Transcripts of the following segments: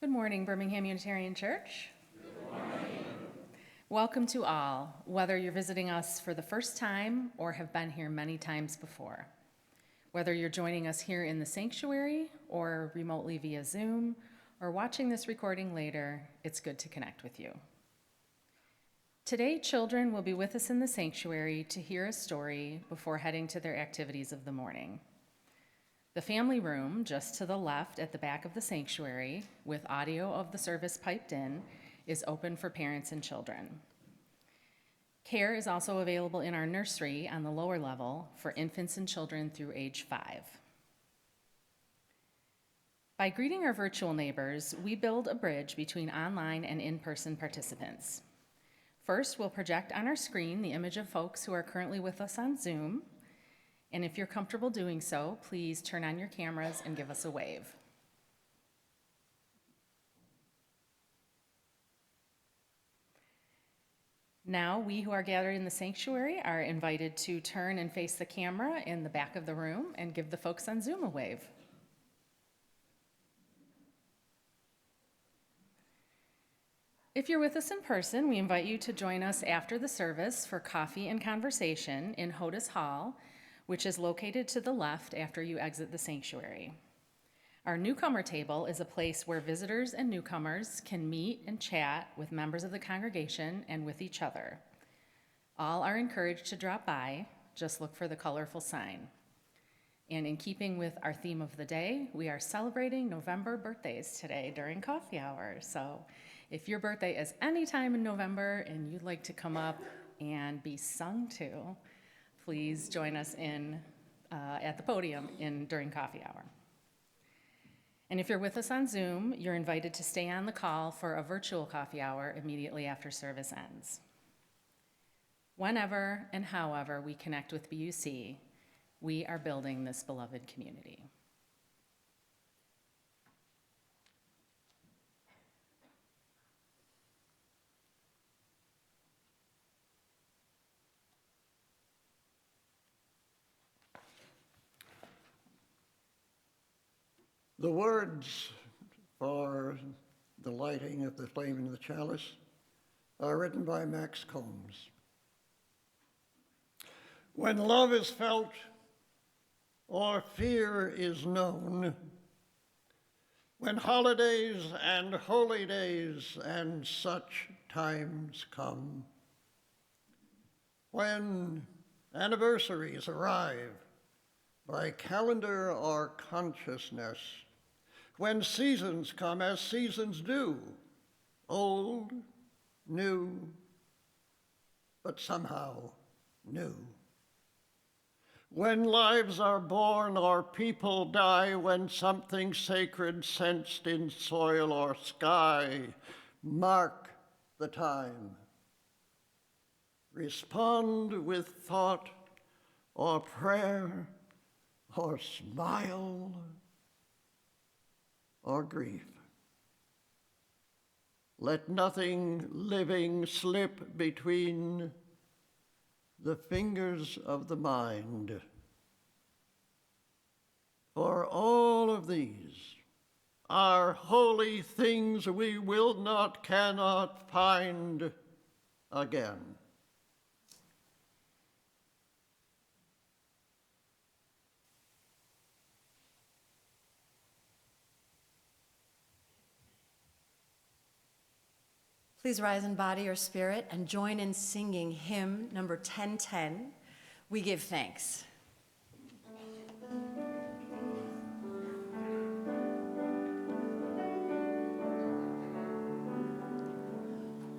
Good morning, Birmingham Unitarian Church. Good morning. Welcome to all, whether you're visiting us for the first time or have been here many times before. Whether you're joining us here in the sanctuary or remotely via Zoom or watching this recording later, it's good to connect with you. Today, children will be with us in the sanctuary to hear a story before heading to their activities of the morning. The family room, just to the left at the back of the sanctuary, with audio of the service piped in, is open for parents and children. Care is also available in our nursery on the lower level for infants and children through age 5. By greeting our virtual neighbors, we build a bridge between online and in-person participants. First, we'll project on our screen the image of folks who are currently with us on Zoom. And if you're comfortable doing so, please turn on your cameras and give us a wave. Now, we who are gathered in the sanctuary are invited to turn and face the camera in the back of the room and give the folks on Zoom a wave. If you're with us in person, we invite you to join us after the service for coffee and conversation in Hodis Hall, which is located to the left after you exit the sanctuary. Our newcomer table is a place where visitors and newcomers can meet and chat with members of the congregation and with each other. All are encouraged to drop by, just look for the colorful sign. And in keeping with our theme of the day, we are celebrating November birthdays today during coffee hour. So if your birthday is any time in November and you'd like to come up and be sung to, please join us at the podium during coffee hour. And if you're with us on Zoom, you're invited to stay on the call for a virtual coffee hour immediately after service ends. Whenever and however we connect with BUC, we are building this beloved community. The words for the lighting of the flame in the chalice are written by Max Combs. When love is felt or fear is known, when holidays and holy days and such times come, when anniversaries arrive by calendar or consciousness, when seasons come as seasons do, old, new, but somehow new. When lives are born or people die, when something sacred sensed in soil or sky, mark the time. Respond with thought or prayer or smile or grief. Let nothing living slip between the fingers of the mind. For all of these are holy things we will not, cannot find again. Please rise in body or spirit and join in singing hymn number 1010, We Give Thanks.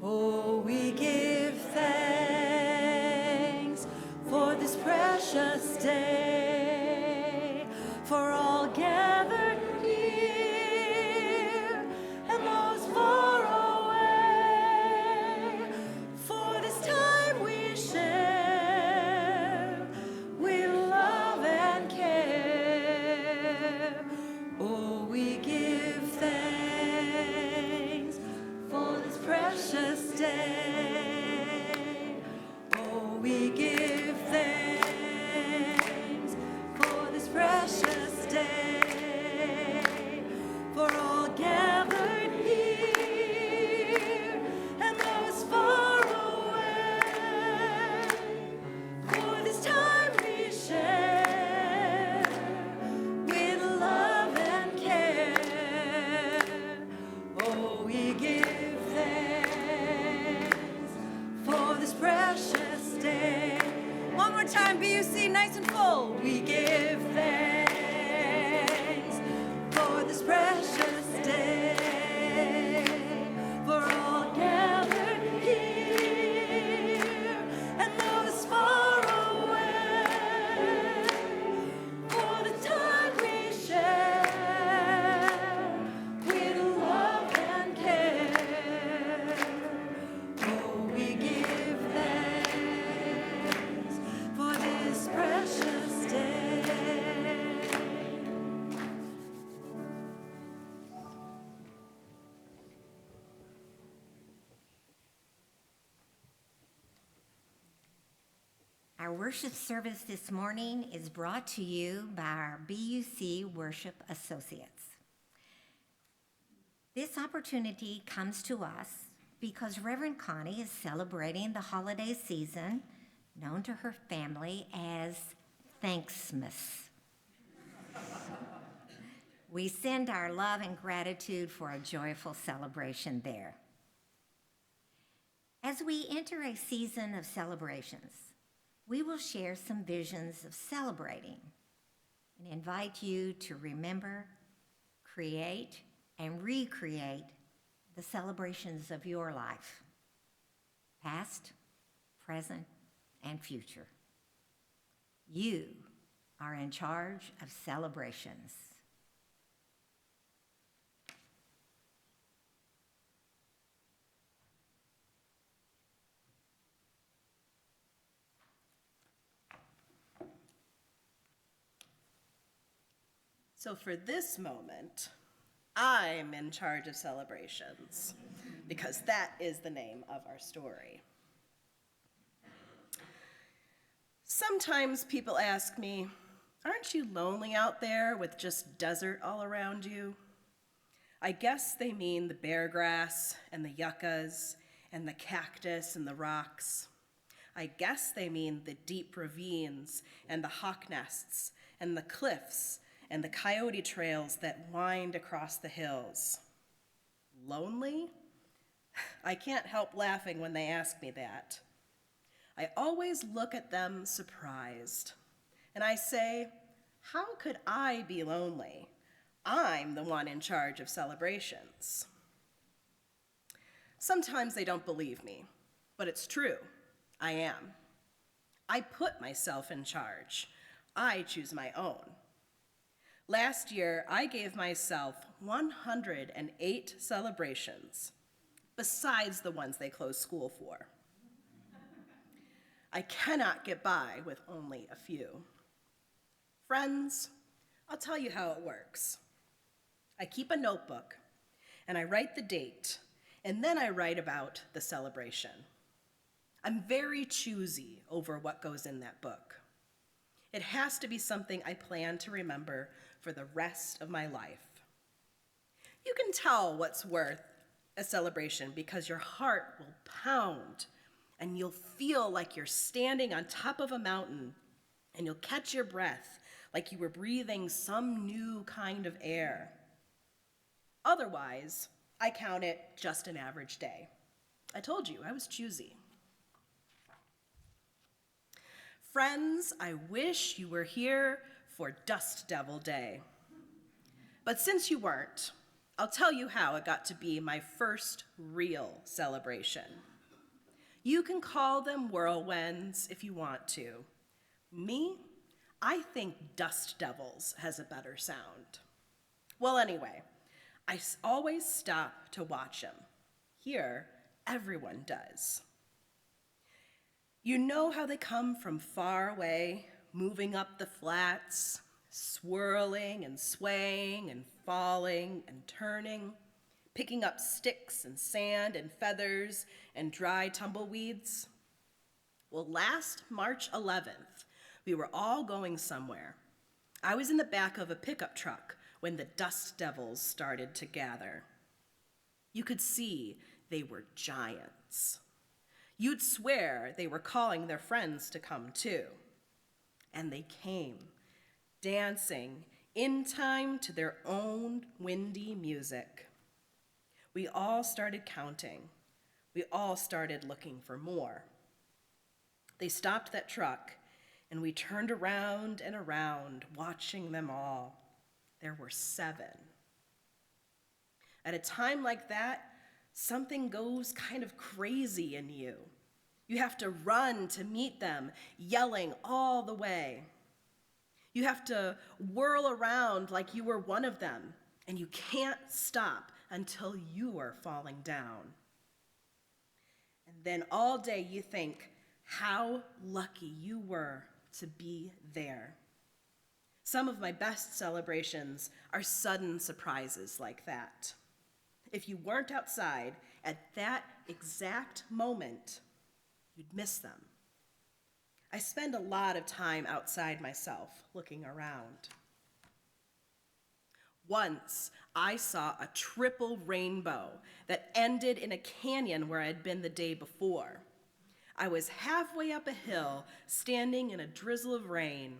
Oh, we give thanks for this precious day, for all gathered here and those far away, for this time we share, we love and care. Oh, we give thanks for this precious day. Oh, we give thanks for this precious day, for all gathered we give thanks for this precious day. One more time, BUC, nice and full. We give thanks for this precious day, for all gathered here and those far away, for the time we share with love and care. Oh, we give thanks for this precious day. Our worship service this morning is brought to you by our BUC Worship Associates. This opportunity comes to us because Reverend Connie is celebrating the holiday season, known to her family as Thanksmas. We send our love and gratitude for a joyful celebration there. As we enter a season of celebrations, we will share some visions of celebrating and invite you to remember, create, and recreate the celebrations of your life, past, present, and future. You are in charge of celebrations. So for this moment, I'm in charge of celebrations, because that is the name of our story. Sometimes people ask me, aren't you lonely out there with just desert all around you? I guess they mean the bear grass and the yuccas and the cactus and the rocks. I guess they mean the deep ravines and the hawk nests and the cliffs and the coyote trails that wind across the hills. Lonely? I can't help laughing when they ask me that. I always look at them surprised, and I say, how could I be lonely? I'm the one in charge of celebrations. Sometimes they don't believe me, but it's true. I am. I put myself in charge. I choose my own. Last year, I gave myself 108 celebrations, besides the ones they closed school for. I cannot get by with only a few. Friends, I'll tell you how it works. I keep a notebook, and I write the date, and then I write about the celebration. I'm very choosy over what goes in that book. It has to be something I plan to remember for the rest of my life. You can tell what's worth a celebration because your heart will pound and you'll feel like you're standing on top of a mountain, and you'll catch your breath like you were breathing some new kind of air. Otherwise, I count it just an average day. I told you, I was choosy. Friends, I wish you were here for Dust Devil Day. But since you weren't, I'll tell you how it got to be my first real celebration. You can call them whirlwinds if you want to. Me, I think Dust Devils has a better sound. Well, anyway, I always stop to watch them. Here, everyone does. You know how they come from far away, moving up the flats, swirling and swaying and falling and turning, picking up sticks and sand and feathers and dry tumbleweeds? Well, last March 11th, we were all going somewhere. I was in the back of a pickup truck when the Dust Devils started to gather. You could see they were giants. You'd swear they were calling their friends to come too. And they came, dancing in time to their own windy music. We all started counting. We all started looking for more. They stopped that truck, and we turned around and around, watching them all. There were 7. At a time like that, something goes kind of crazy in you. You have to run to meet them, yelling all the way. You have to whirl around like you were one of them, and you can't stop until you are falling down. And then all day you think how lucky you were to be there. Some of my best celebrations are sudden surprises like that. If you weren't outside at that exact moment, you'd miss them. I spend a lot of time outside myself, looking around. Once, I saw a triple rainbow that ended in a canyon where I'd been the day before. I was halfway up a hill, standing in a drizzle of rain.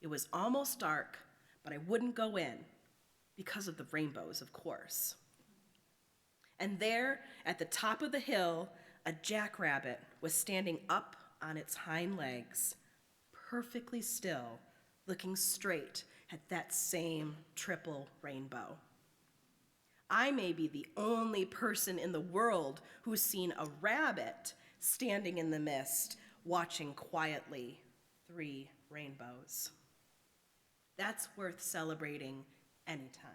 It was almost dark, but I wouldn't go in, because of the rainbows, of course. And there, at the top of the hill, a jackrabbit was standing up on its hind legs, perfectly still, looking straight at that same triple rainbow. I may be the only person in the world who's seen a rabbit standing in the mist, watching quietly 3 rainbows. That's worth celebrating anytime.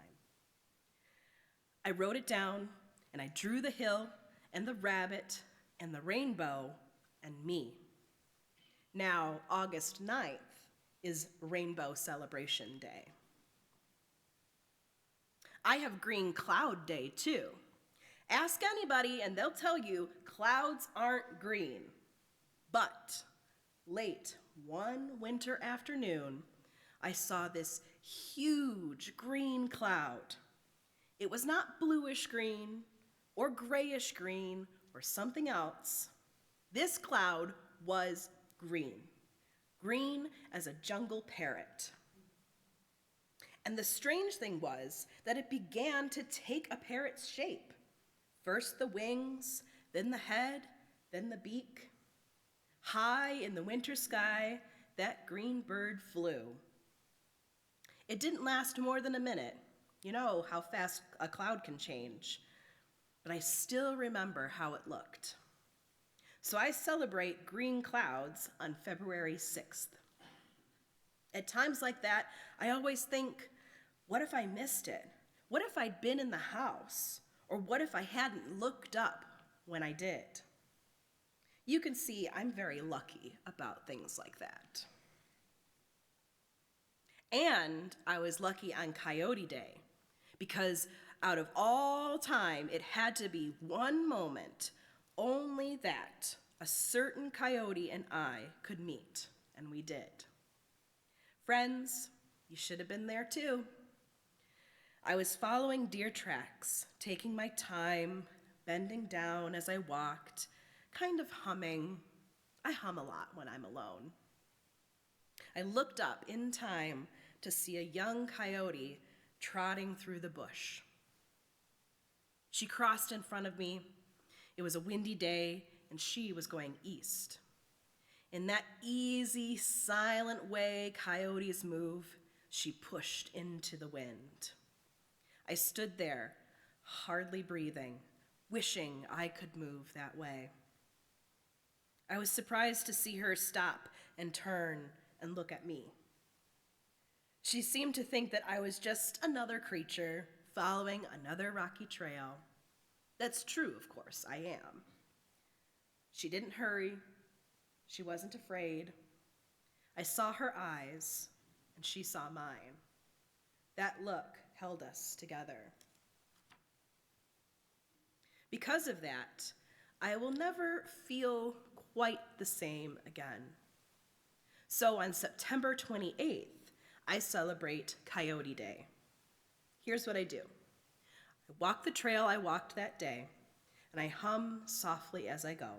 I wrote it down, and I drew the hill and the rabbit and the rainbow and me. Now, August 9th is Rainbow Celebration Day. I have Green Cloud Day, too. Ask anybody, and they'll tell you clouds aren't green. But late one winter afternoon, I saw this huge green cloud. It was not bluish green or grayish green or something else. This cloud was green, green as a jungle parrot. And the strange thing was that it began to take a parrot's shape. First the wings, then the head, then the beak. High in the winter sky, that green bird flew. It didn't last more than a minute. You know how fast a cloud can change. But I still remember how it looked. So I celebrate green clouds on February 6th. At times like that, I always think, what if I missed it? What if I'd been in the house? Or what if I hadn't looked up when I did? You can see I'm very lucky about things like that. And I was lucky on Coyote Day, because out of all time, it had to be one moment, only that, a certain coyote and I could meet, and we did. Friends, you should have been there too. I was following deer tracks, taking my time, bending down as I walked, kind of humming. I hum a lot when I'm alone. I looked up in time to see a young coyote trotting through the bush. She crossed in front of me. It was a windy day, and she was going east. In that easy, silent way coyotes move, she pushed into the wind. I stood there, hardly breathing, wishing I could move that way. I was surprised to see her stop and turn and look at me. She seemed to think that I was just another creature following another rocky trail. That's true, of course, I am. She didn't hurry. She wasn't afraid. I saw her eyes, and she saw mine. That look held us together. Because of that, I will never feel quite the same again. So on September 28th, I celebrate Coyote Day. Here's what I do. I walk the trail I walked that day, and I hum softly as I go.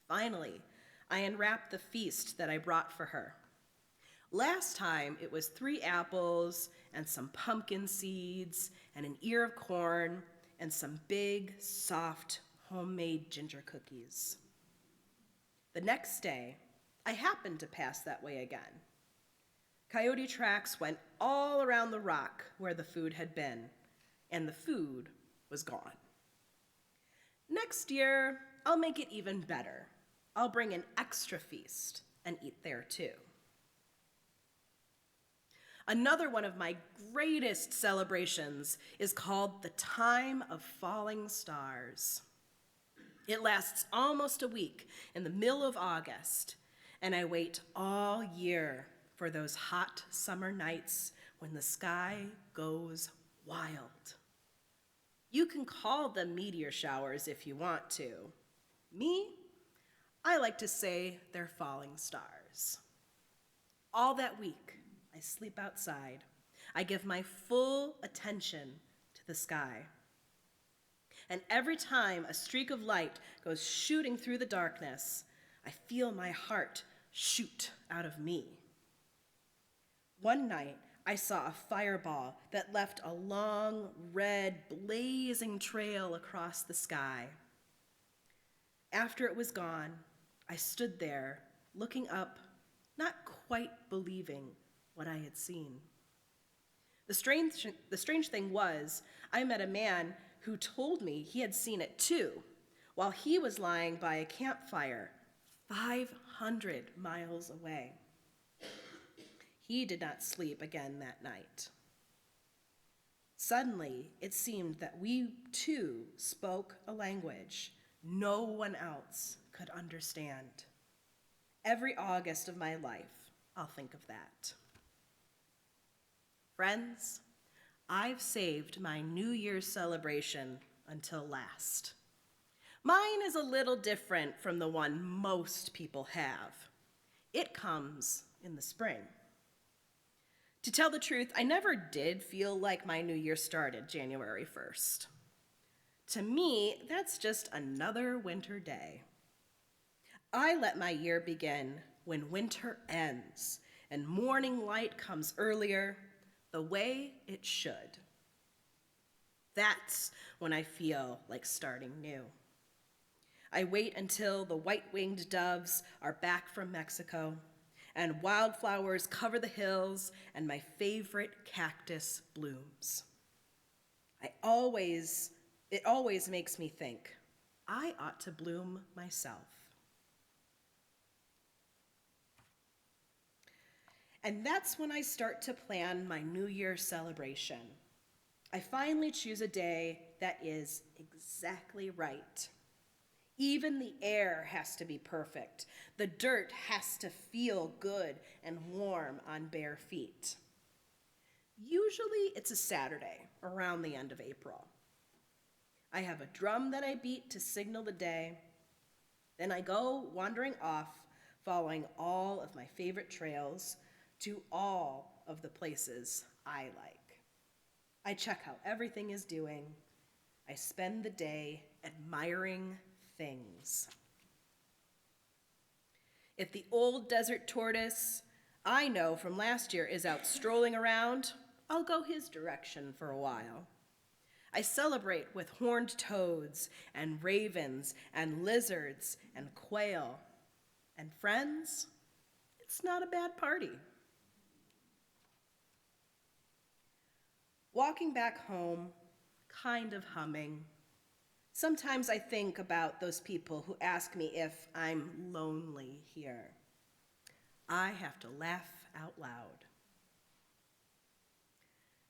Finally, I unwrap the feast that I brought for her. Last time, it was 3 apples and some pumpkin seeds and an ear of corn and some big, soft, homemade ginger cookies. The next day, I happened to pass that way again. Coyote tracks went all around the rock where the food had been, and the food was gone. Next year, I'll make it even better. I'll bring an extra feast and eat there too. Another one of my greatest celebrations is called the Time of Falling Stars. It lasts almost a week in the middle of August, and I wait all year for those hot summer nights when the sky goes wild. You can call them meteor showers if you want to. Me, I like to say they're falling stars. All that week, I sleep outside. I give my full attention to the sky. And every time a streak of light goes shooting through the darkness, I feel my heart shoot out of me. One night, I saw a fireball that left a long, red, blazing trail across the sky. After it was gone, I stood there, looking up, not quite believing what I had seen. The strange thing was, I met a man who told me he had seen it too, while he was lying by a campfire 500 miles away. He did not sleep again that night. Suddenly, it seemed that we too spoke a language no one else could understand. Every August of my life, I'll think of that. Friends, I've saved my New Year's celebration until last. Mine is a little different from the one most people have. It comes in the spring. To tell the truth, I never did feel like my new year started January 1st. To me, that's just another winter day. I let my year begin when winter ends and morning light comes earlier, the way it should. That's when I feel like starting new. I wait until the white-winged doves are back from Mexico and wildflowers cover the hills and my favorite cactus blooms. It always makes me think, I ought to bloom myself. And that's when I start to plan my New Year celebration. I finally choose a day that is exactly right. Even the air has to be perfect. The dirt has to feel good and warm on bare feet. Usually it's a Saturday around the end of April. I have a drum that I beat to signal the day. Then I go wandering off, following all of my favorite trails to all of the places I like. I check how everything is doing. I spend the day admiring things. If the old desert tortoise I know from last year is out strolling around, I'll go his direction for a while. I celebrate with horned toads and ravens and lizards and quail. And friends, it's not a bad party. Walking back home, kind of humming. Sometimes I think about those people who ask me if I'm lonely here. I have to laugh out loud.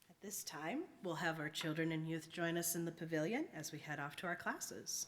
At this time, we'll have our children and youth join us in the pavilion as we head off to our classes.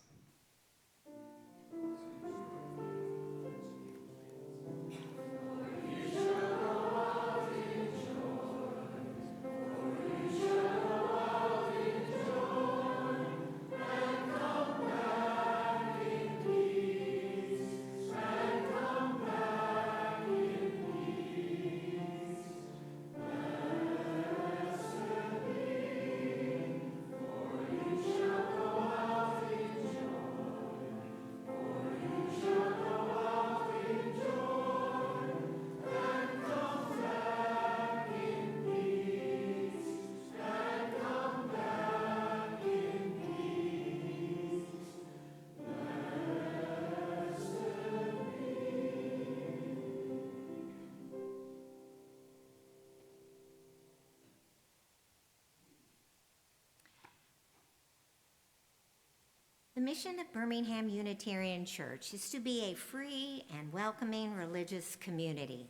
The mission of Birmingham Unitarian Church is to be a free and welcoming religious community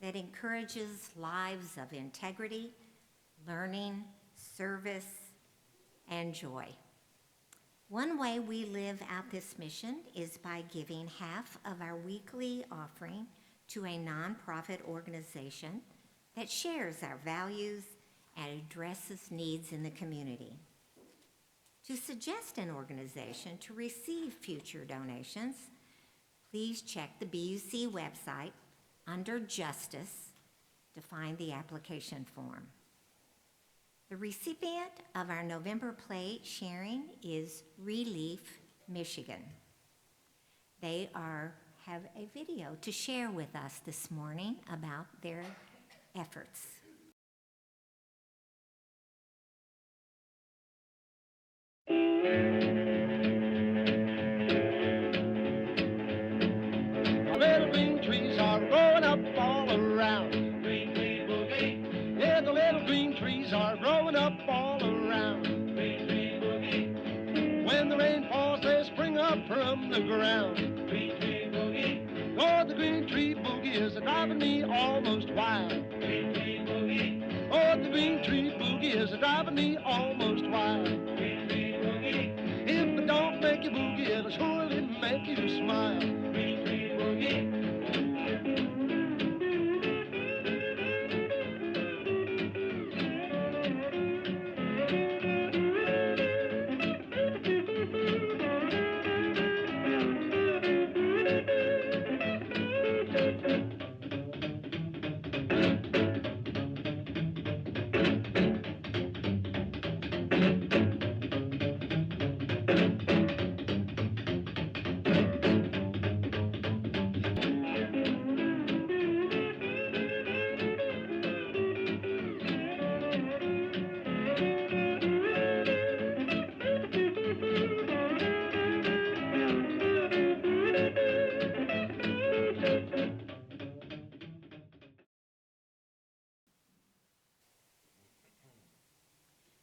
that encourages lives of integrity, learning, service, and joy. One way we live out this mission is by giving half of our weekly offering to a nonprofit organization that shares our values and addresses needs in the community. To suggest an organization to receive future donations, please check the BUC website under Justice to find the application form. The recipient of our November plate sharing is Relief Michigan. They have a video to share with us this morning about their efforts. Little green trees are growing up all around. Green tree boogie. Yeah, the little green trees are growing up all around. Green tree boogie. When the rain falls, they spring up from the ground. Green tree boogie. Oh, the green tree boogie is driving me almost wild. Green tree boogie. Oh, the green tree boogie is driving me almost wild. Green tree boogie. If it don't make you boogie, it'll surely make you smile. Green tree boogie.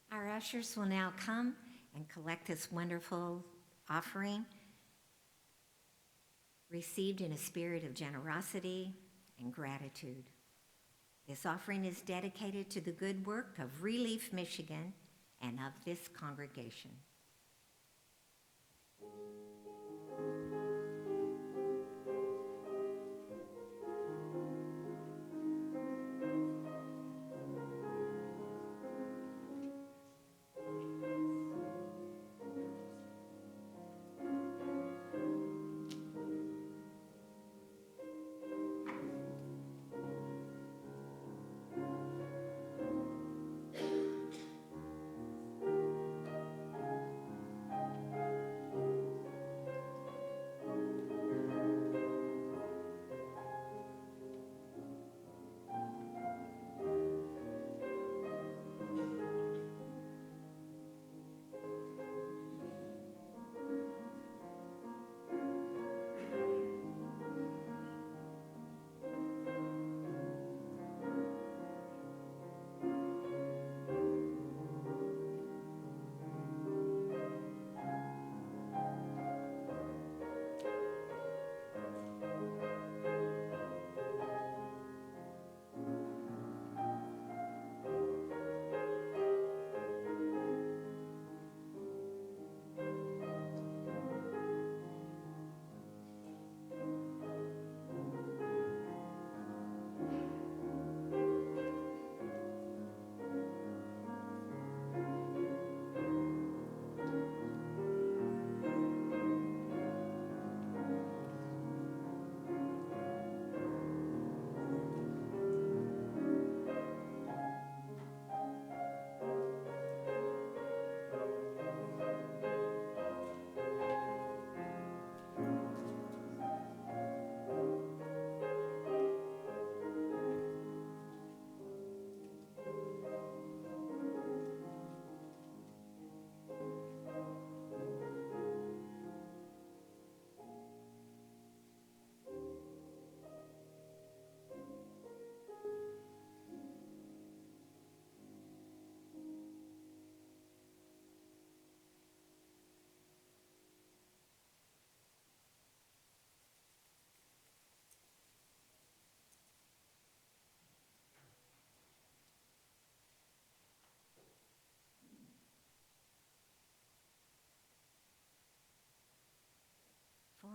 Our ushers will now come and collect this wonderful offering, received in a spirit of generosity and gratitude. This offering is dedicated to the good work of Relief Michigan and of this congregation.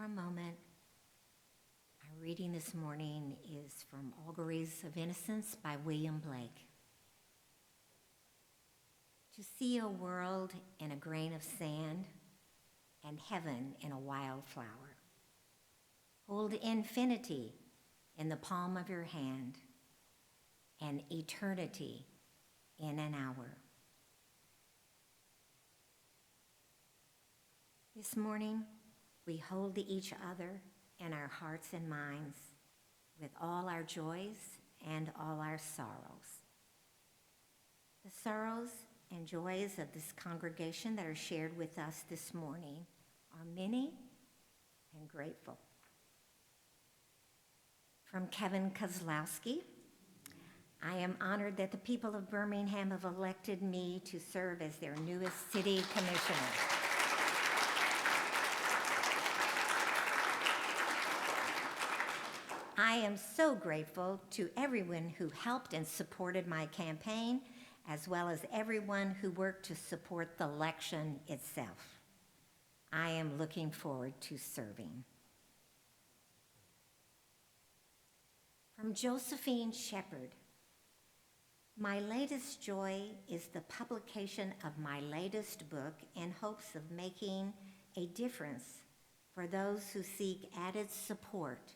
for a moment. Our reading this morning is from Auguries of Innocence by William Blake. To see a world in a grain of sand and heaven in a wildflower. Hold infinity in the palm of your hand and eternity in an hour. This morning, we hold each other in our hearts and minds with all our joys and all our sorrows. The sorrows and joys of this congregation that are shared with us this morning are many and grateful. From Kevin Kozlowski, I am honored that the people of Birmingham have elected me to serve as their newest city commissioner. I am so grateful to everyone who helped and supported my campaign, as well as everyone who worked to support the election itself. I am looking forward to serving. From Josephine Shepherd, my latest joy is the publication of my latest book in hopes of making a difference for those who seek added support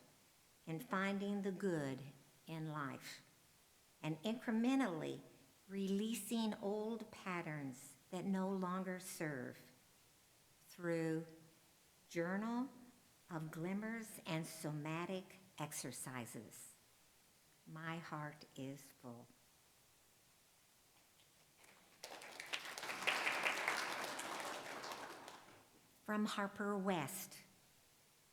in finding the good in life and incrementally releasing old patterns that no longer serve through Journal of Glimmers and Somatic Exercises. My heart is full. From Harper West,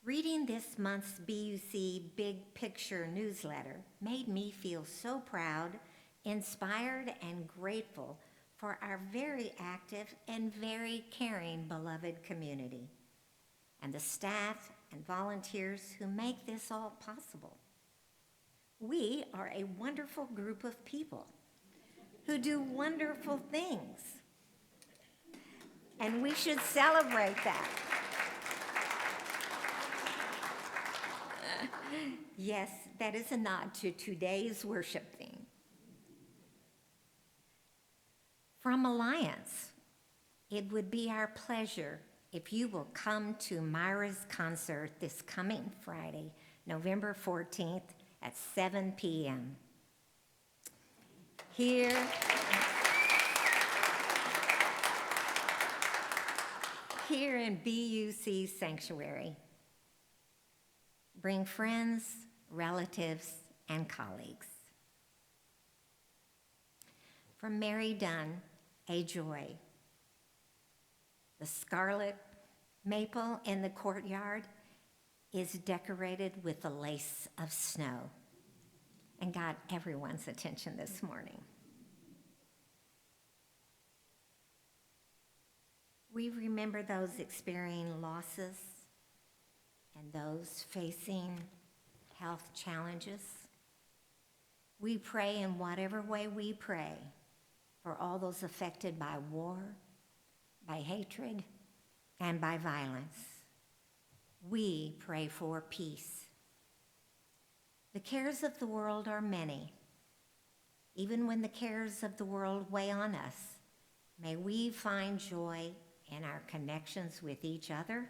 reading this month's BUC Big Picture newsletter made me feel so proud, inspired, and grateful for our very active and very caring beloved community, and the staff and volunteers who make this all possible. We are a wonderful group of people who do wonderful things, and we should celebrate that. Yes, that is a nod to today's worship theme. From Alliance, it would be our pleasure if you will come to Myra's concert this coming Friday, November 14th at 7 p.m. Here in BUC Sanctuary. Bring friends, relatives, and colleagues. From Mary Dunn, a joy. The scarlet maple in the courtyard is decorated with a lace of snow and got everyone's attention this morning. We remember those experiencing losses and those facing health challenges. We pray in whatever way we pray for all those affected by war, by hatred, and by violence. We pray for peace. The cares of the world are many. Even when the cares of the world weigh on us, may we find joy in our connections with each other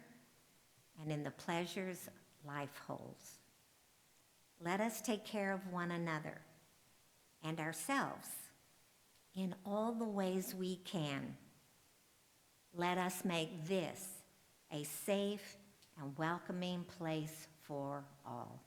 and in the pleasures life holds. Let us take care of one another and ourselves in all the ways we can. Let us make this a safe and welcoming place for all.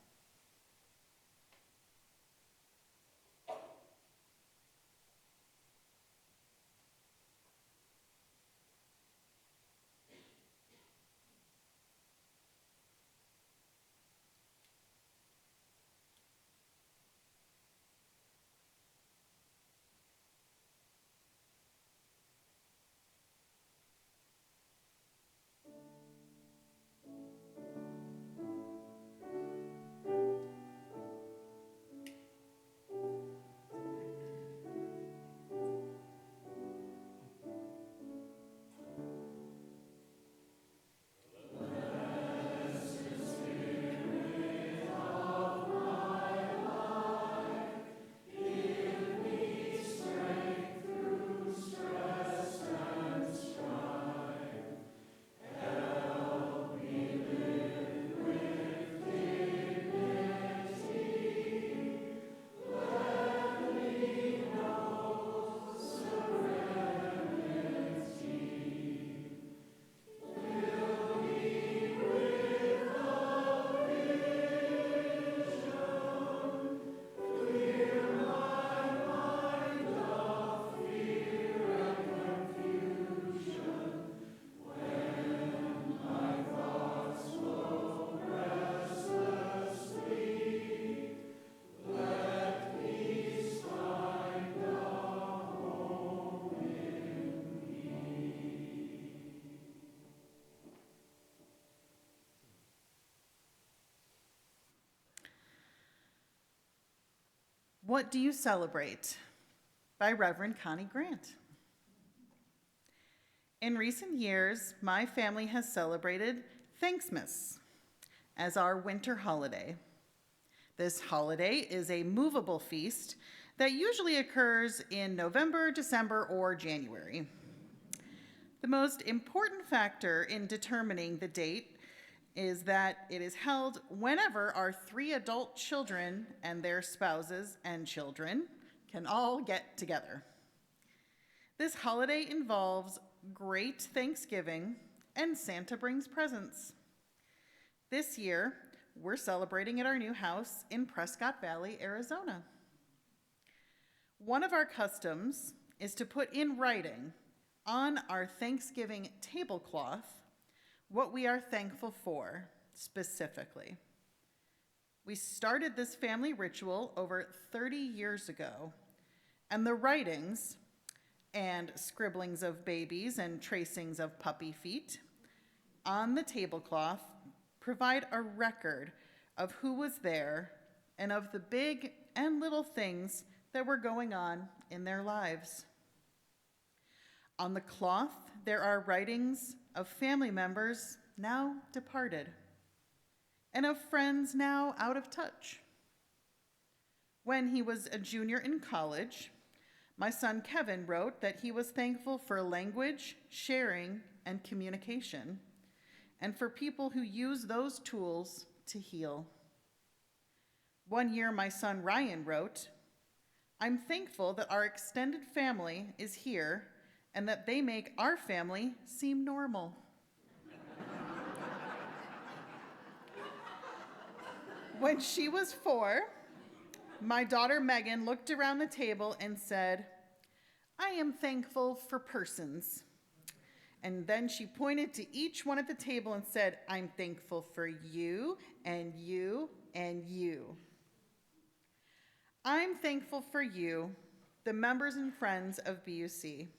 What Do You Celebrate? By Reverend Connie Grant. In recent years, my family has celebrated Thanksmas as our winter holiday. This holiday is a movable feast that usually occurs in November, December, or January. The most important factor in determining the date is that it is held whenever our 3 adult children and their spouses and children can all get together. This holiday involves great Thanksgiving and Santa brings presents. This year, we're celebrating at our new house in Prescott Valley, Arizona. One of our customs is to put in writing on our Thanksgiving tablecloth what we are thankful for specifically. We started this family ritual over 30 years ago, and the writings and scribblings of babies and tracings of puppy feet on the tablecloth provide a record of who was there and of the big and little things that were going on in their lives. On the cloth, there are writings of family members now departed and of friends now out of touch. When he was a junior in college, my son Kevin wrote that he was thankful for language, sharing, and communication, and for people who use those tools to heal. One year, my son Ryan wrote, "I'm thankful that our extended family is here and that they make our family seem normal." When she was 4, my daughter Megan looked around the table and said, "I am thankful for persons." And then she pointed to each one at the table and said, "I'm thankful for you and you and you." I'm thankful for you, the members and friends of BUC.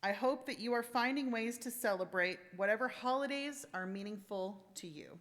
I hope that you are finding ways to celebrate whatever holidays are meaningful to you.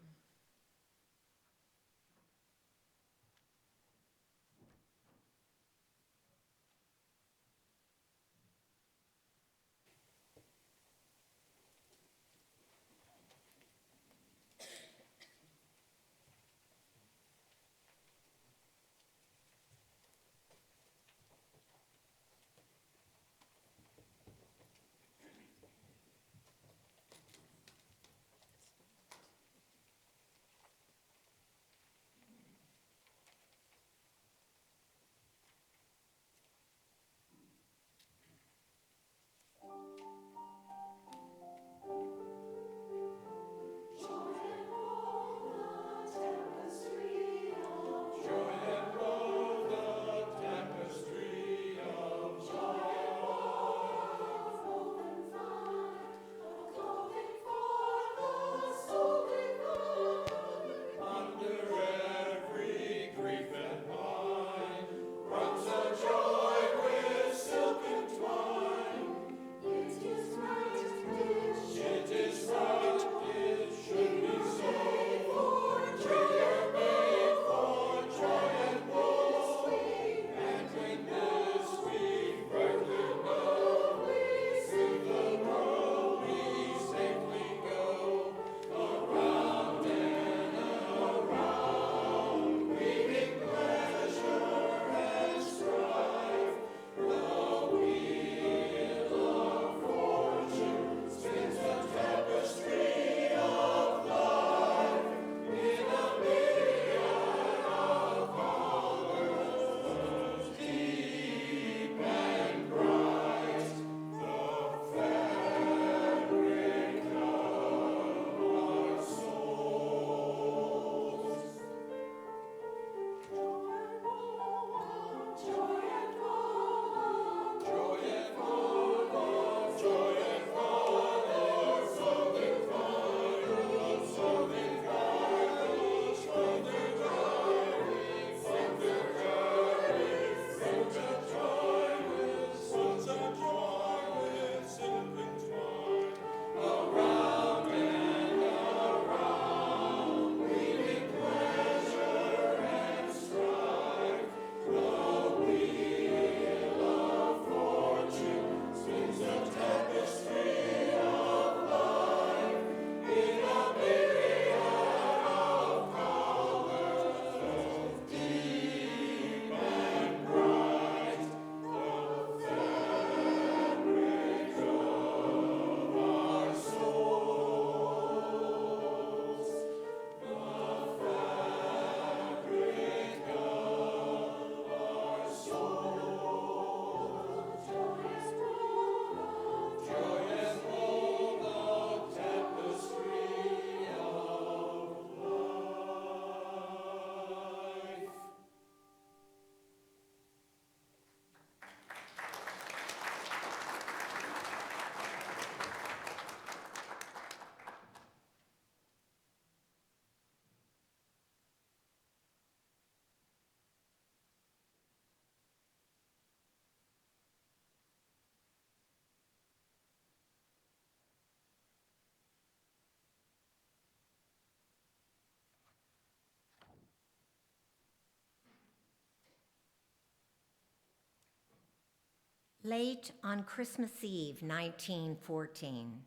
Late on Christmas Eve, 1914,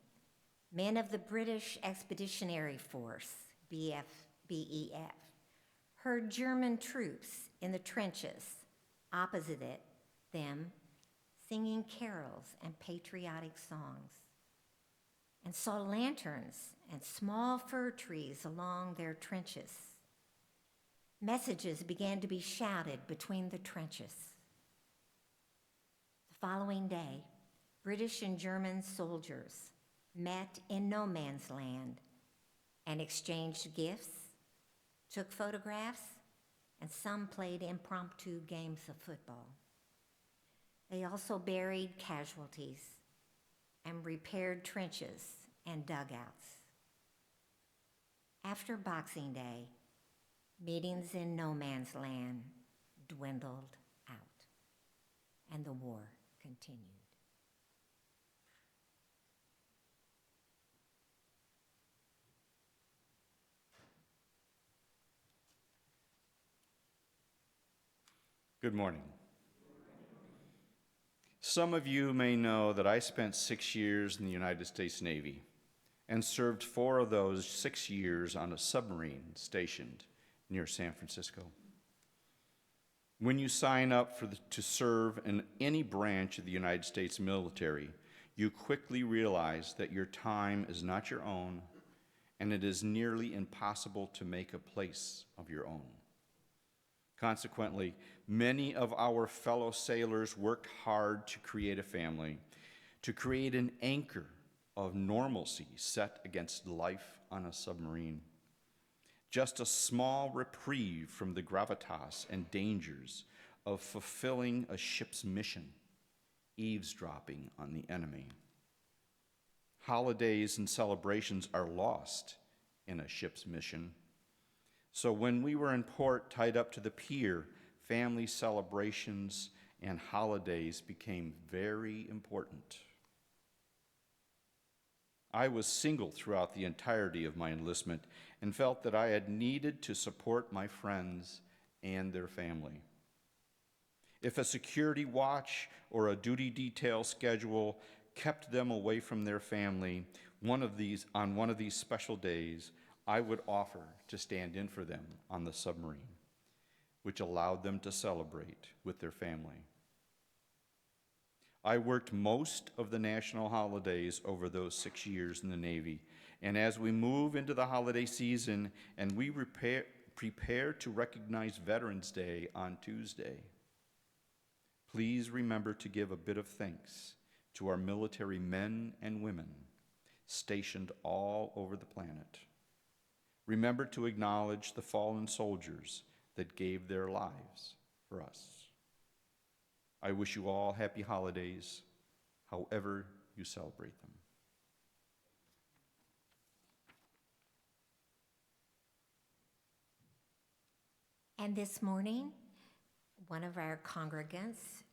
men of the British Expeditionary Force, BEF, heard German troops in the trenches opposite them singing carols and patriotic songs, and saw lanterns and small fir trees along their trenches. Messages began to be shouted between the trenches. The following day, British and German soldiers met in no man's land and exchanged gifts, took photographs, and some played impromptu games of football. They also buried casualties and repaired trenches and dugouts. After Boxing Day, meetings in no man's land dwindled out, and the war continued. Good morning. Some of you may know that I spent 6 years in the United States Navy and served 4 of those 6 years on a submarine stationed near San Francisco. When you sign up to serve in any branch of the United States military, you quickly realize that your time is not your own, and it is nearly impossible to make a place of your own. Consequently, many of our fellow sailors worked hard to create a family, to create an anchor of normalcy set against life on a submarine. Just a small reprieve from the gravitas and dangers of fulfilling a ship's mission, eavesdropping on the enemy. Holidays and celebrations are lost in a ship's mission. So when we were in port, tied up to the pier, family celebrations and holidays became very important. I was single throughout the entirety of my enlistment and felt that I had needed to support my friends and their family. If a security watch or a duty detail schedule kept them away from their family on one of these special days, I would offer to stand in for them on the submarine, which allowed them to celebrate with their family. I worked most of the national holidays over those 6 years in the Navy, and as we move into the holiday season and we prepare to recognize Veterans Day on Tuesday, please remember to give a bit of thanks to our military men and women stationed all over the planet. Remember to acknowledge the fallen soldiers that gave their lives for us. I wish you all happy holidays, however you celebrate them. And this morning, one of our congregants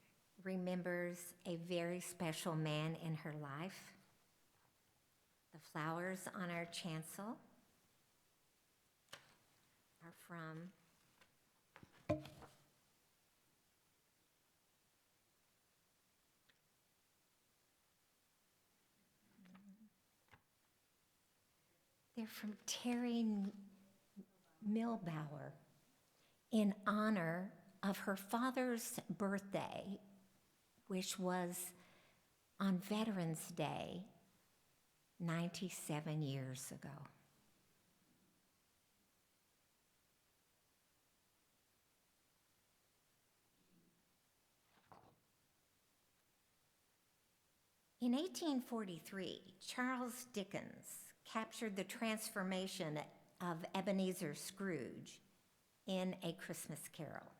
remembers a very special man in her life. The flowers on our chancel are from Terry Milbauer in honor of her father's birthday, which was on Veterans Day 97 years ago. In 1843, Charles Dickens captured the transformation of Ebenezer Scrooge in A Christmas Carol.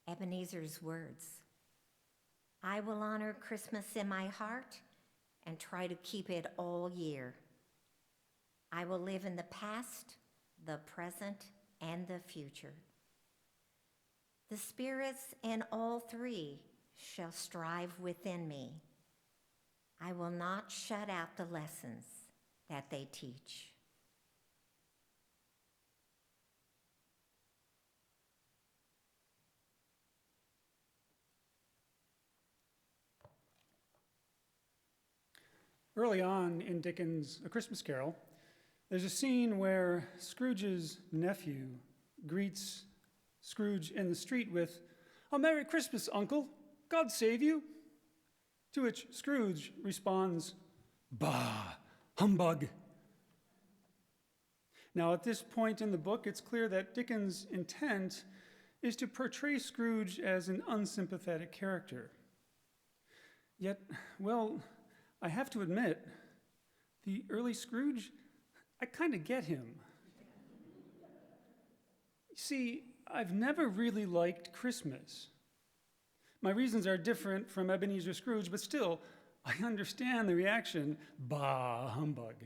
Ebenezer's words, "I will honor Christmas in my heart and try to keep it all year. I will live in the past, the present, and the future. The spirits in all three shall strive within me. I will not shut out the lessons that they teach." early on in Dickens' A Christmas Carol, there's a scene where Scrooge's nephew greets Scrooge in the street with, "A Merry Christmas, Uncle. God save you." To which Scrooge responds, "Bah, humbug." Now, at this point in the book, it's clear that Dickens' intent is to portray Scrooge as an unsympathetic character. Yet, well, I have to admit, the early Scrooge, I kind of get him. See, I've never really liked Christmas. My reasons are different from Ebenezer Scrooge, but still, I understand the reaction, "Bah, humbug."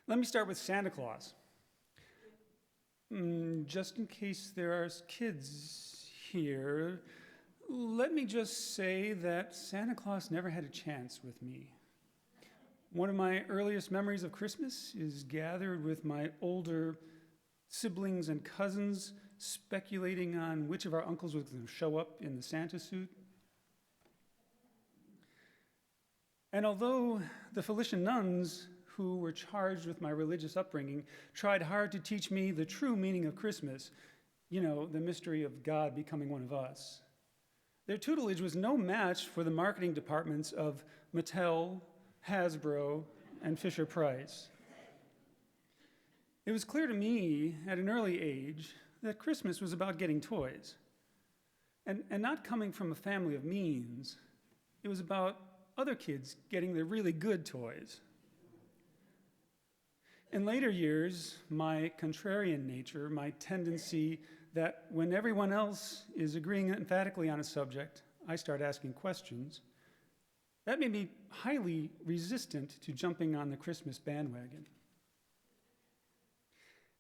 Let me start with Santa Claus. Just in case there are kids here, let me just say that Santa Claus never had a chance with me. One of my earliest memories of Christmas is gathered with my older siblings and cousins speculating on which of our uncles was going to show up in the Santa suit. And although the Felician nuns who were charged with my religious upbringing tried hard to teach me the true meaning of Christmas, the mystery of God becoming one of us, their tutelage was no match for the marketing departments of Mattel, Hasbro, and Fisher-Price. It was clear to me at an early age that Christmas was about getting toys. And not coming from a family of means, it was about other kids getting the really good toys. In later years, my contrarian nature, my tendency that when everyone else is agreeing emphatically on a subject, I start asking questions, that made me highly resistant to jumping on the Christmas bandwagon.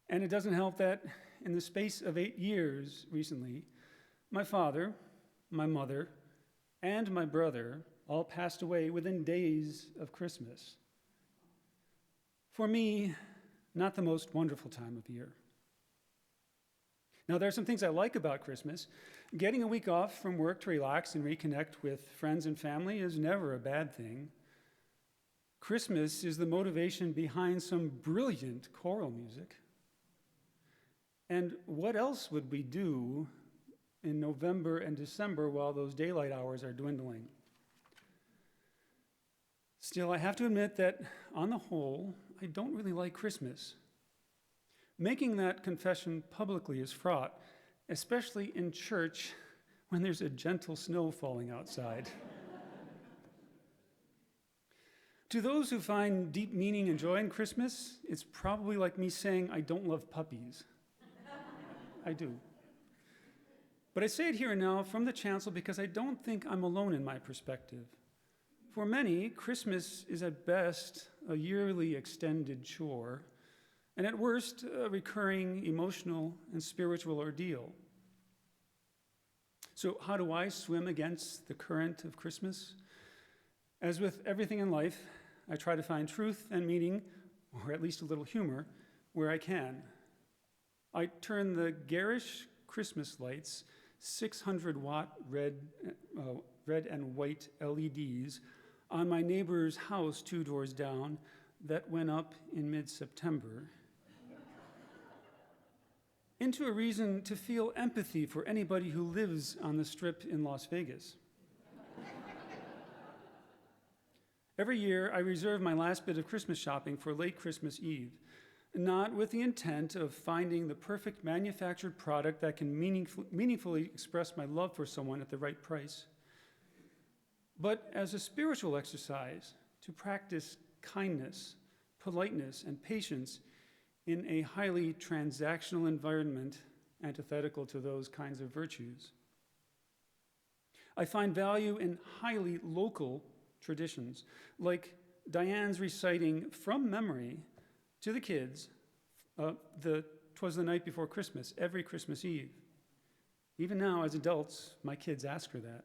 And it doesn't help that in the space of 8 years recently, my father, my mother, and my brother all passed away within days of Christmas. For me, not the most wonderful time of year. Now, there are some things I like about Christmas. Getting a week off from work to relax and reconnect with friends and family is never a bad thing. Christmas is the motivation behind some brilliant choral music. And what else would we do in November and December while those daylight hours are dwindling? Still, I have to admit that, on the whole, I don't really like Christmas. Making that confession publicly is fraught, especially in church when there's a gentle snow falling outside. To those who find deep meaning and joy in Christmas, it's probably like me saying I don't love puppies. I do. But I say it here and now from the chancel because I don't think I'm alone in my perspective. For many, Christmas is at best a yearly extended chore, and at worst, a recurring emotional and spiritual ordeal. So how do I swim against the current of Christmas? As with everything in life, I try to find truth and meaning, or at least a little humor, where I can. I turn the garish Christmas lights, 600-watt red and white LEDs, on my neighbor's house 2 doors down that went up in mid-September into a reason to feel empathy for anybody who lives on the Strip in Las Vegas. Every year, I reserve my last bit of Christmas shopping for late Christmas Eve, not with the intent of finding the perfect manufactured product that can meaningfully express my love for someone at the right price, but as a spiritual exercise to practice kindness, politeness, and patience in a highly transactional environment antithetical to those kinds of virtues. I find value in highly local traditions, like Diane's reciting from memory to the kids, "'Twas the Night Before Christmas," every Christmas Eve. Even now, as adults, my kids ask her that.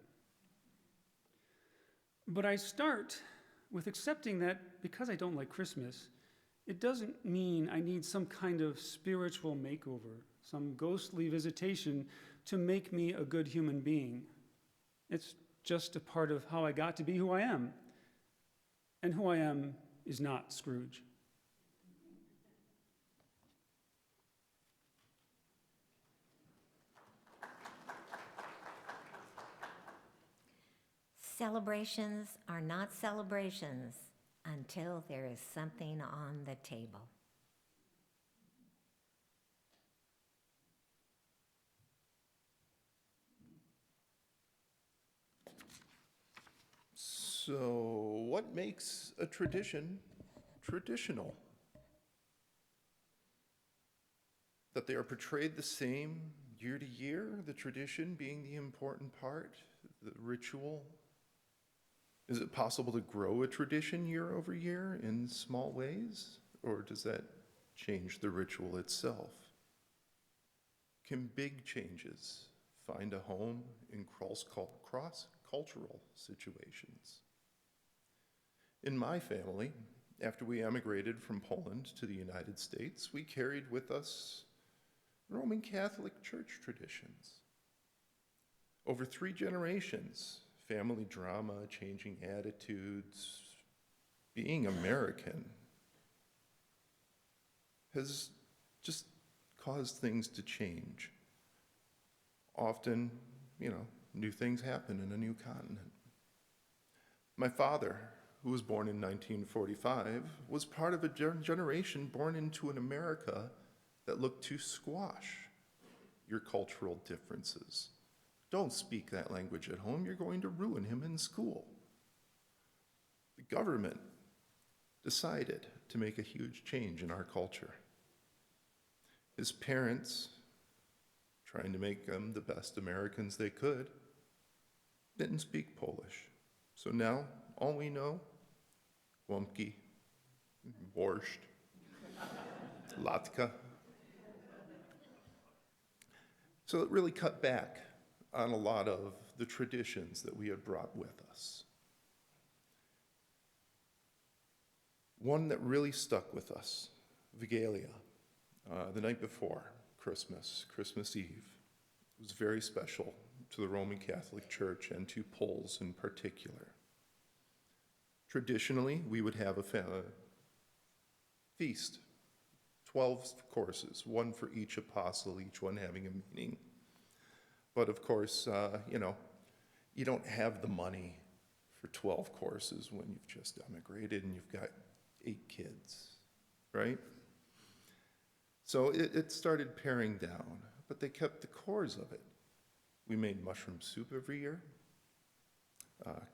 But I start with accepting that because I don't like Christmas, it doesn't mean I need some kind of spiritual makeover, some ghostly visitation to make me a good human being. It's just a part of how I got to be who I am. and who I am is not Scrooge. Celebrations are not celebrations until there is something on the table. So, what makes a tradition traditional? That they are portrayed the same year to year, the tradition being the important part, the ritual? Is it possible to grow a tradition year over year in small ways? Or does that change the ritual itself? Can big changes find a home in cross-cultural situations? In my family, after we emigrated from Poland to the United States, we carried with us Roman Catholic Church traditions. Over 3 generations, family drama, changing attitudes, being American has just caused things to change. Often, new things happen in a new continent. My father, who was born in 1945, was part of a generation born into an America that looked to squash your cultural differences. Don't speak that language at home, you're going to ruin him in school. The government decided to make a huge change in our culture. His parents, trying to make them the best Americans they could, didn't speak Polish. So now, all we know, łomki, borscht, latka. So it really cut back on a lot of the traditions that we had brought with us. One that really stuck with us, Vigilia, the night before Christmas Eve, was very special to the Roman Catholic Church and to Poles in particular. Traditionally, we would have a feast, 12 courses, one for each apostle, each one having a meaning. But of course, you don't have the money for 12 courses when you've just emigrated and you've got 8 kids, right? So it started paring down, but they kept the cores of it. We made mushroom soup every year,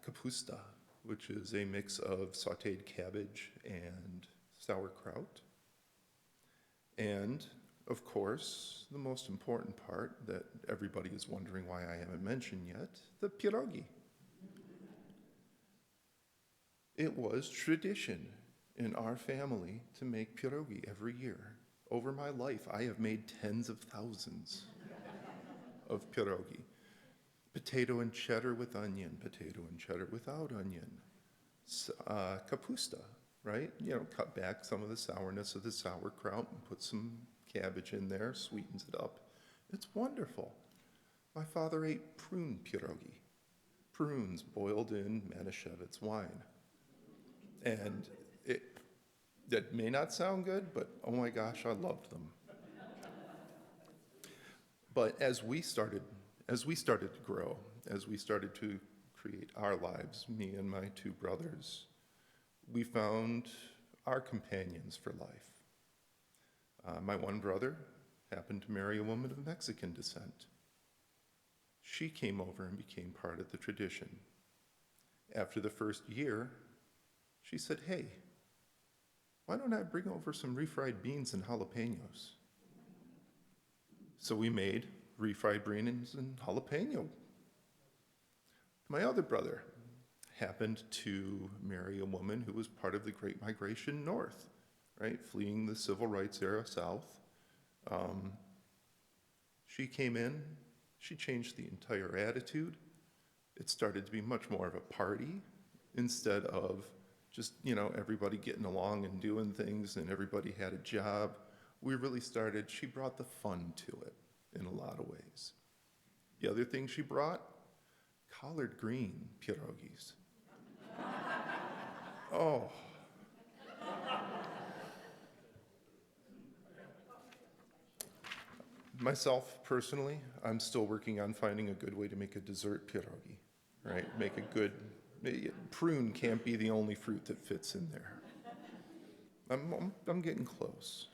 kapusta, which is a mix of sautéed cabbage and sauerkraut. And, of course, the most important part that everybody is wondering why I haven't mentioned yet, the pierogi. It was tradition in our family to make pierogi every year. Over my life, I have made tens of thousands of pierogi. Potato and cheddar with onion, potato and cheddar without onion. Kapusta, right? Cut back some of the sourness of the sauerkraut and put some cabbage in there, sweetens it up. It's wonderful. My father ate prune pierogi, prunes boiled in Manischewitz wine. And that may not sound good, but oh my gosh, I loved them. But as we started to grow, as we started to create our lives, me and my 2 brothers, we found our companions for life. My one brother happened to marry a woman of Mexican descent. She came over and became part of the tradition. After the first year, she said, "Hey, why don't I bring over some refried beans and jalapenos?" So we made refried beans and jalapeno. My other brother happened to marry a woman who was part of the Great Migration North, right? Fleeing the Civil Rights era south. She came in, she changed the entire attitude. It started to be much more of a party instead of just, everybody getting along and doing things and everybody had a job. She brought the fun to it in a lot of ways. The other thing she brought, collard green pierogies. Oh. Myself, personally, I'm still working on finding a good way to make a dessert pierogi, right? Make a good, prune can't be the only fruit that fits in there. I'm getting close.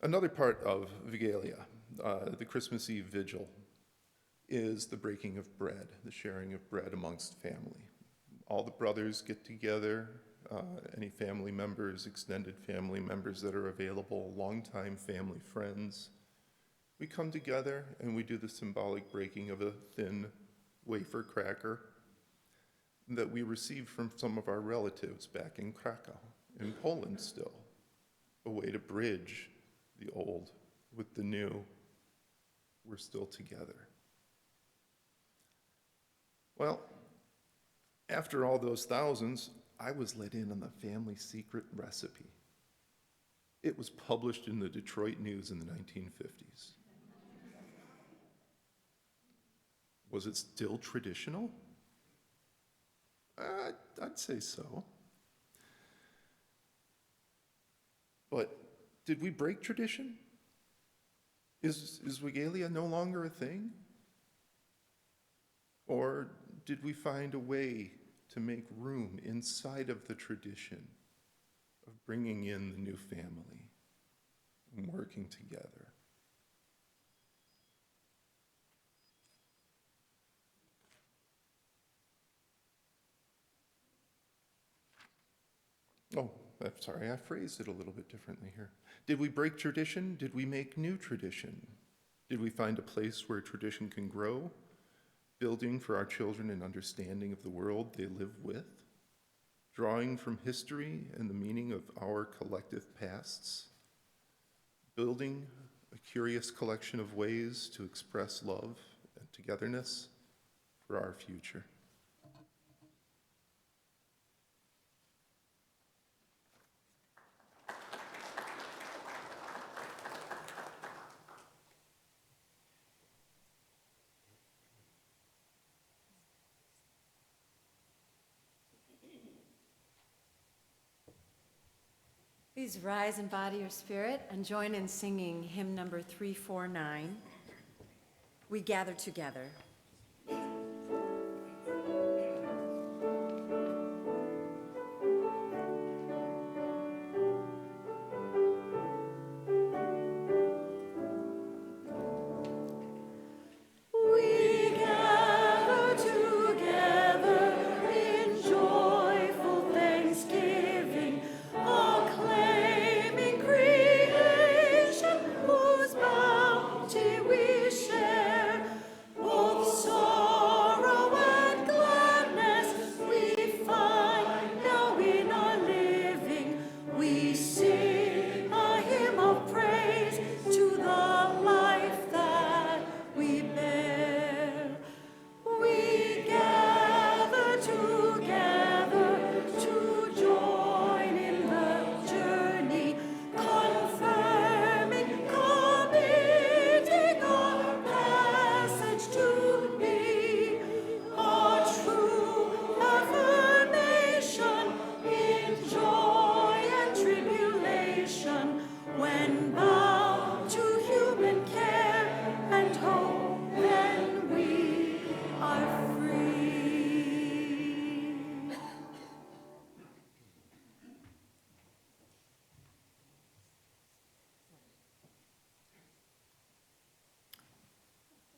Another part of Vigilia, the Christmas Eve vigil, is the breaking of bread, the sharing of bread amongst family. All the brothers get together, any family members, extended family members that are available, longtime family friends. We come together and we do the symbolic breaking of a thin wafer cracker that we received from some of our relatives back in Krakow, in Poland still, a way to bridge the old with the new. We're still together. Well, after all those thousands, I was let in on the family secret recipe. It was published in the Detroit News in the 1950s. Was it still traditional? I'd say so. But did we break tradition? Is Wigalia no longer a thing? Or did we find a way to make room inside of the tradition of bringing in the new family and working together? Oh, I'm sorry, I phrased it a little bit differently here. Did we break tradition? Did we make new tradition? Did we find a place where tradition can grow, building for our children an understanding of the world they live with, drawing from history and the meaning of our collective pasts, building a curious collection of ways to express love and togetherness for our future? Please rise in body or spirit and join in singing hymn number 349, We Gather Together.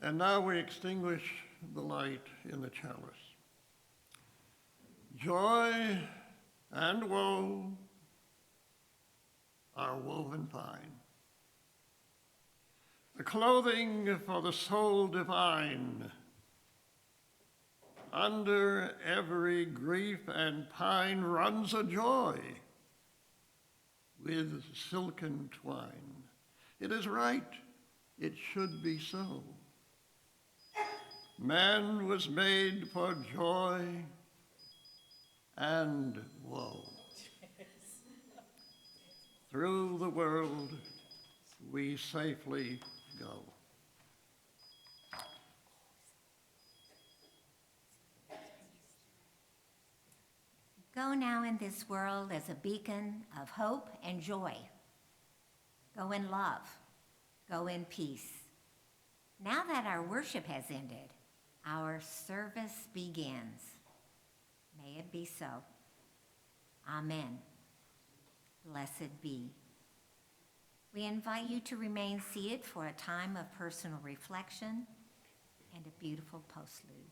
And now we extinguish the light in the chalice. Joy and woe are woven fine. The clothing for the soul divine. Under every grief and pine runs a joy with silken twine. It is right, it should be so. Man was made for joy and woe. Through the world we safely go. Go now in this world as a beacon of hope and joy. Go in love. Go in peace. Now that our worship has ended, our service begins. May it be so. Amen. Blessed be. We invite you to remain seated for a time of personal reflection and a beautiful postlude.